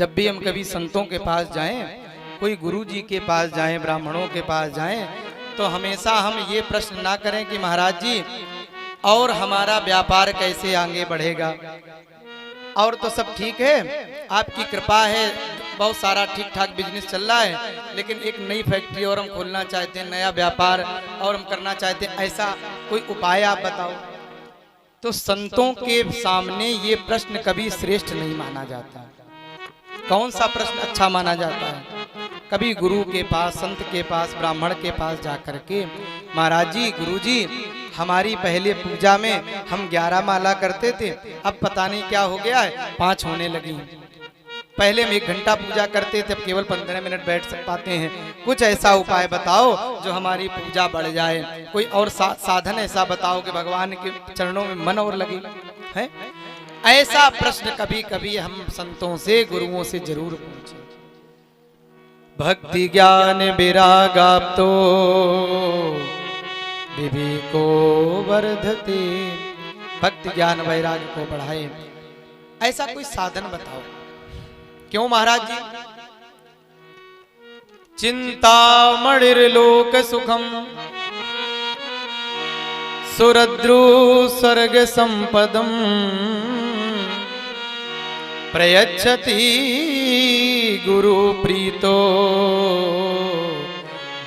जब भी हम कभी संतों के पास जाएं, कोई गुरु जी के पास जाएं, ब्राह्मणों के पास जाएं, तो हमेशा हम ये प्रश्न ना करें कि महाराज जी और हमारा व्यापार कैसे आगे बढ़ेगा, और तो सब ठीक है, आपकी कृपा है, बहुत सारा ठीक ठाक बिजनेस चल रहा है, लेकिन एक नई फैक्ट्री और हम खोलना चाहते हैं, नया व्यापार और हम करना चाहते हैं, ऐसा कोई उपाय आप बताओ। तो संतों के सामने ये प्रश्न कभी श्रेष्ठ नहीं माना जाता। कौन सा प्रश्न अच्छा माना जाता है? कभी गुरु के पास, संत के पास, ब्राह्मण के पास जाकर के, महाराज जी, गुरु जी, हमारी पहले पूजा में हम 11 माला करते थे, अब पता नहीं क्या हो गया है, 5 होने लगी। पहले हम 1 घंटा पूजा करते थे, अब केवल 15 मिनट बैठ पाते हैं। कुछ ऐसा उपाय बताओ जो हमारी पूजा बढ़ जाए। कोई और साधन ऐसा बताओ कि भगवान के चरणों में मन और लगे है। ऐसा प्रश्न कभी कभी हम संतों से, गुरुओं से जरूर पूछे। भक्ति ज्ञान विरागाप्तो विवेको वर्धते। भक्ति ज्ञान वैराग्य को बढ़ाए, ऐसा कोई साधन बताओ। क्यों महाराज जी? चिंतामणिर्लोक सुखम सुरद्रु स्वर्ग संपदम प्रयच्छति गुरु प्रीतो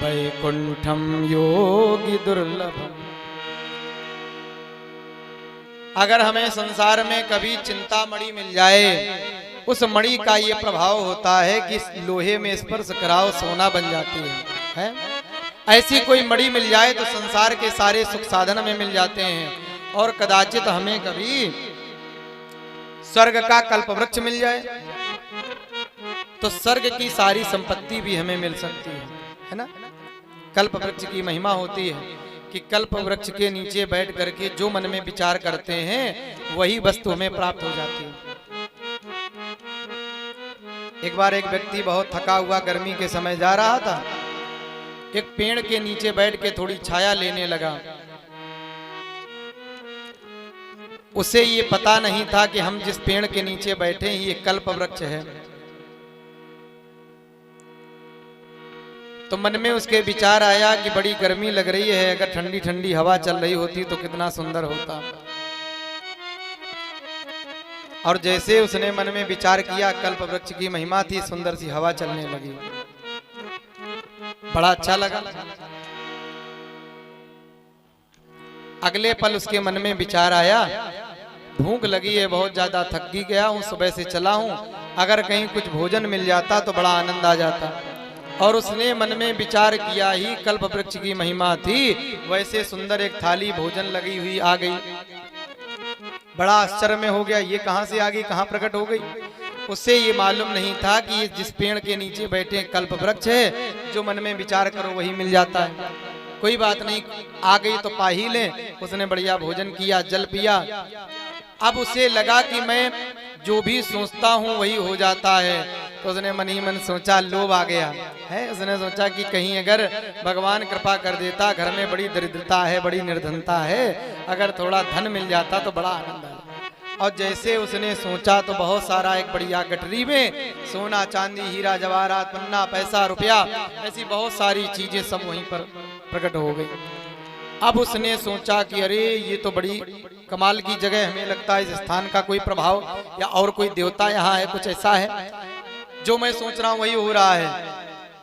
वैकुंठम योगी दुर्लभम। अगर हमें संसार में कभी चिंतामणि मिल जाए, उस मणि का ये प्रभाव होता है कि लोहे में स्पर्श कराओ सोना बन जाती है? ऐसी कोई मणि मिल जाए तो संसार के सारे सुख साधन में मिल जाते हैं। और कदाचित हमें कभी स्वर्ग का कल्प वृक्ष मिल जाए तो स्वर्ग की सारी संपत्ति भी हमें मिल सकती है ना। कल्प वृक्ष की महिमा होती है कि कल्प वृक्ष के नीचे बैठ करके जो मन में विचार करते हैं वही वस्तु हमें प्राप्त हो जाती है। एक बार एक व्यक्ति बहुत थका हुआ गर्मी के समय जा रहा था, एक पेड़ के नीचे बैठ के थोड़ी छाया लेने लगा। उसे ये पता नहीं था कि हम जिस पेड़ के नीचे बैठे हैं ये कल्प वृक्ष है। तो मन में उसके विचार आया कि बड़ी गर्मी लग रही है, अगर ठंडी ठंडी हवा चल रही होती तो कितना सुंदर होता। और जैसे उसने मन में विचार किया, कल्प वृक्ष की महिमा थी, सुंदर सी हवा चलने लगी, बड़ा अच्छा लगा। अगले पल उसके मन में विचार आया, भूख लगी है बहुत ज्यादा, थक गया हूँ, सुबह से चला हूँ, अगर कहीं कुछ भोजन मिल जाता तो बड़ा आनंद आ जाता। और उसने मन में विचार किया ही कल्प वृक्ष की महिमा थी, वैसे सुंदर एक थाली भोजन लगी हुई आ गई। बड़ा आश्चर्य में हो गया, ये कहां से आ गई, कहां प्रकट हो गई। उससे ये मालूम नहीं था कि ये जिस पेड़ के नीचे बैठे कल्प वृक्ष है, जो मन में विचार करो वही मिल जाता है। कोई बात नहीं, आ गई तो पा ही ले। उसने बढ़िया भोजन किया, जल पिया। अब उसे लगा कि मैं जो भी सोचता हूँ वही हो जाता है। तो उसने मन ही मन सोचा, लोभ आ गया है। उसने सोचा कि कहीं अगर भगवान कृपा कर देता, घर में बड़ी दरिद्रता है, बड़ी निर्धनता है, अगर थोड़ा धन मिल जाता तो बड़ा आनंद आता। और जैसे उसने सोचा तो बहुत सारा एक बढ़िया गठरी में सोना चांदी हीरा जवाहरात पन्ना पैसा रुपया ऐसी बहुत सारी चीजें सब वहीं पर प्रकट हो गई। अब उसने सोचा कि अरे ये तो बड़ी कमाल की जगह, हमें लगता है इस स्थान का कोई प्रभाव या और कोई देवता यहाँ है, कुछ ऐसा है, जो मैं सोच रहा हूँ वही हो रहा है।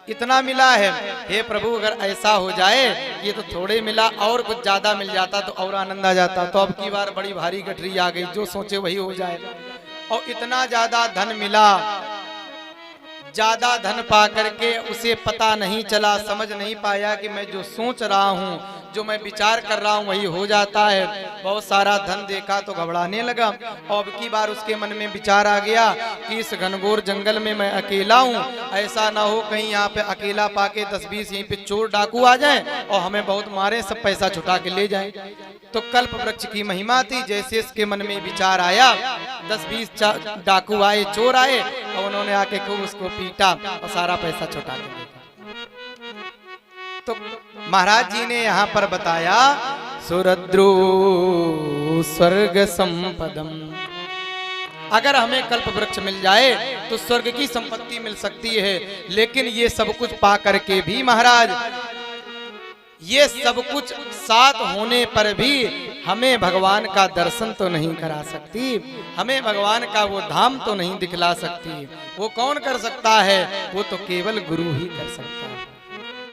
इतना मिला है, हे प्रभु अगर ऐसा हो जाए, ये तो थोड़े मिला, और कुछ ज्यादा मिल जाता तो और आनंद आ जाता। तो अब की बार बड़ी भारी गठरी आ गई, जो सोचे वही हो जाए। और इतना ज्यादा धन मिला, ज्यादा धन पा करके उसे पता नहीं चला, समझ नहीं पाया कि मैं जो सोच रहा हूँ, जो मैं विचार कर रहा हूँ वही हो जाता है। बहुत सारा धन देखा तो घबराने लगा। और अब की बार उसके मन में विचार आ गया कि इस घनघोर जंगल में मैं अकेला हूँ, ऐसा ना हो कहीं यहाँ पे अकेला पाके 10-20 यहीं पे चोर डाकू आ जाएं और हमें बहुत मारे, सब पैसा छुटा के ले जाएं। तो कल्प वृक्ष की महिमा थी, जैसे इसके मन में विचार आया, 10-20 डाकू आए, चोर आए, और उन्होंने आके खूब उसको पीटा और सारा पैसा छुटा के ले गया। तो महाराज जी ने यहाँ पर बताया, सुरद्रु स्वर्ग संपदम, अगर हमें कल्प वृक्ष मिल जाए तो स्वर्ग की संपत्ति मिल सकती है, लेकिन ये सब कुछ पा करके भी महाराज, ये सब कुछ साथ होने पर भी हमें भगवान का दर्शन तो नहीं करा सकती, हमें भगवान का वो धाम तो नहीं दिखला सकती। वो कौन कर सकता है? वो तो केवल गुरु ही कर सकता है।